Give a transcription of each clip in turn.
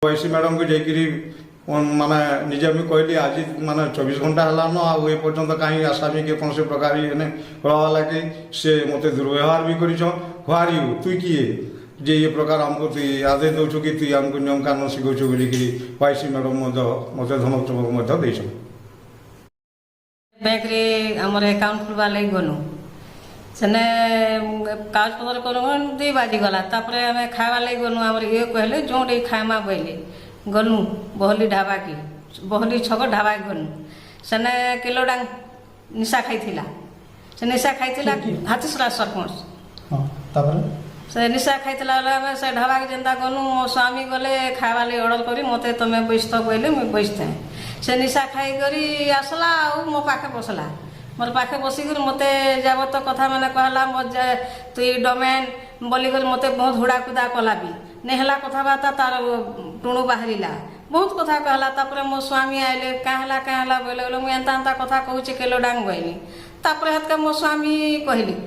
वैसी मैडम को जाकि माने निजे मुझे कहली आज माने 24 घंटा है आ पर्यटन कहीं आसामी के कौन से प्रकार कहला कि से मत दुर्व्यवहार भी कर तुई किए जे ये प्रकार आमको तुई आदेश दौचु कि तुई आमको नियम कानून शिखौचु बोलिकी वाईसी मैडम मत धमक चमक देछ। बैंक रे हमर अकाउंट खुलवा लई गनु सेने कागज पत्र करू 2 बाजी गला तापरे हमें खावा लई गनु हमर ये कहले जोडे खामा बैले गनु बहली ढाबा की बहली छक ढाबा गनु सेने किलो डांग निशा खाइथिला से निशा खाइथिला हाथीसरा सरपंच हां तापरे से निशा खाइथिला से ढाबा के जेंता गनु मो स्वामी गले खावा लई ऑर्डर करी मते तमे बैसत कहले मैं बैसते से निशा खाई करी आसला आ मो पाखे बसला मोर पाखे बसिक मत जाबत कथा मैंने कहला तुई डोमेन बोलिक मत बहुत हुड़ाकुदा कला भी नेहला कथबार्ता तार टुणु बाहरिला बहुत कथा कहला तापरे मो स्वामी आइले काहला बोले मुझे एंता एंता कथा कहूँ केलो डांग बहनी तापरे हतका मो स्वामी कहली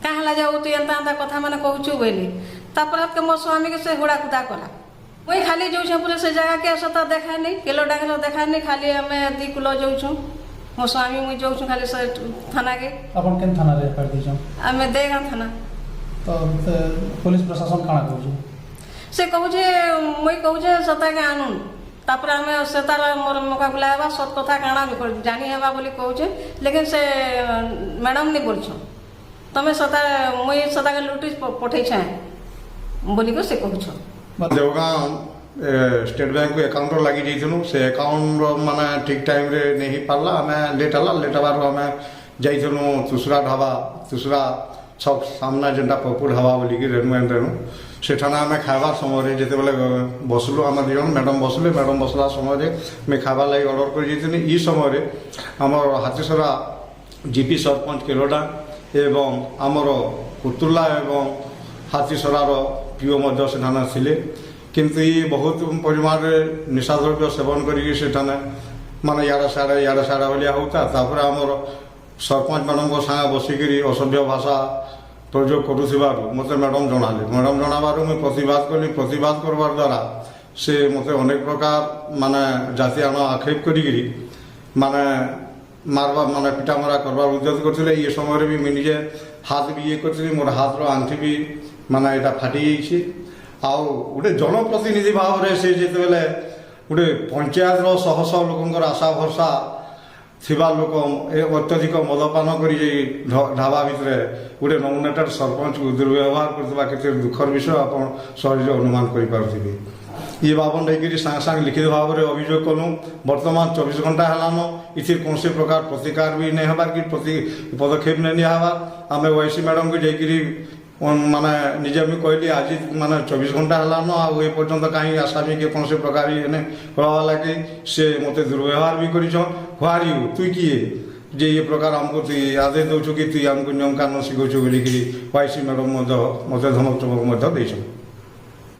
काहला जाऊ तु एंता एंता कथा मैंने कहूँ बोली तापरे हतका मो स्वामी के से हुड़ाकुदा कला वही खाली जो पूरे से जगह के सता देखा नहीं केलो डांग देखा नहीं खाली हमें 2 किलो जाऊँ मो स्वामी मुझे जाऊँ खाली से थाना के अपन केन थाना रे कर दीजो हमें देगा थाना तो पुलिस प्रशासन काना कहू से कहू जे मुई कहू जे सता के आनुन तापर हमें से तार मोर मका बुलावा सत कथा काना जानी हेबा बोली कहू जे लेकिन से मैडम नहीं बोलछो तमे सता मुई सता के लुटी पठै छै बोली को से कहू छो देवगांव स्टेट बैंक अकाउंट लगी जाइनु से अकाउंट माने ठीक टाइम रे नहीं पारला हमें लेट हबार हमें जाइनु तुसरा ढाबा तुसरा छक सामना जेनटा पप्पू ढाबा बोलिकी रेणु एंड रेणु सेठाना आम खाबार समय जिते बेले बसलु आम 2 जन मैडम बसले मैडम बसला समय मैं खाबार लगी ऑर्डर कर ई समय आमर हाथीसरा जीपी सरपंच केलोडा एवं आमर पुतुला एवं हाथीसरार पीओ सेठाने थिले किंतु ये बहुत परिमाण निशा द्रव्य सेवन करने माने याड़ा साड़ा भाया होता तापर आमर सरपंच मैडम सागे बसिक असभ्य भाषा प्रयोग करुवार मत मैडम जनाबार मुझे प्रतिवाद कली प्रतिवाद करवार द्वारा से मत अनेक प्रकार माने जाति आन आक्षेप करी माने मारवा माने पिटामरा करवार उद्यत करते ये समय भी मुझे निजे हाथ भी ये करी मोर हाथ आंठी भी माने यहाँ फाटी जाइए आउ गोटे जनप्रतिनिधि भाव में से जिते बेले गोटे पंचायत शह शह लोक आशा भरसा थिबा लोक अत्यधिक मदपान कर ढाबा भितर गोटे नॉमिनेटेड सरपंच को दुर्व्यवहार करथिबा केते दुखर विषय आप सहज अनुमान करें ये बाबन लेकिन सागे सागे लिखित भाव में अभियोग कलु बर्तमान 24 घंटा है इसी कौन से प्रकार प्रतिकार भी नहीं हबार कि पदक्षेप नहीं निहाबार आम वैसी मैडम को जाकि माने निजे मुझे कहली आज माने 24 घंटा है आ पर्यटन कहीं आसामी के कौन से प्रकार कहला कि से मत दुर्व्यवहार भी कर तुई किए जे ये प्रकार आमको तुई आदेश दौचु कि तुई आमको नियम कानून शिखौचु बोलिकी वाईसी मैडम मत धमक चमक देछ।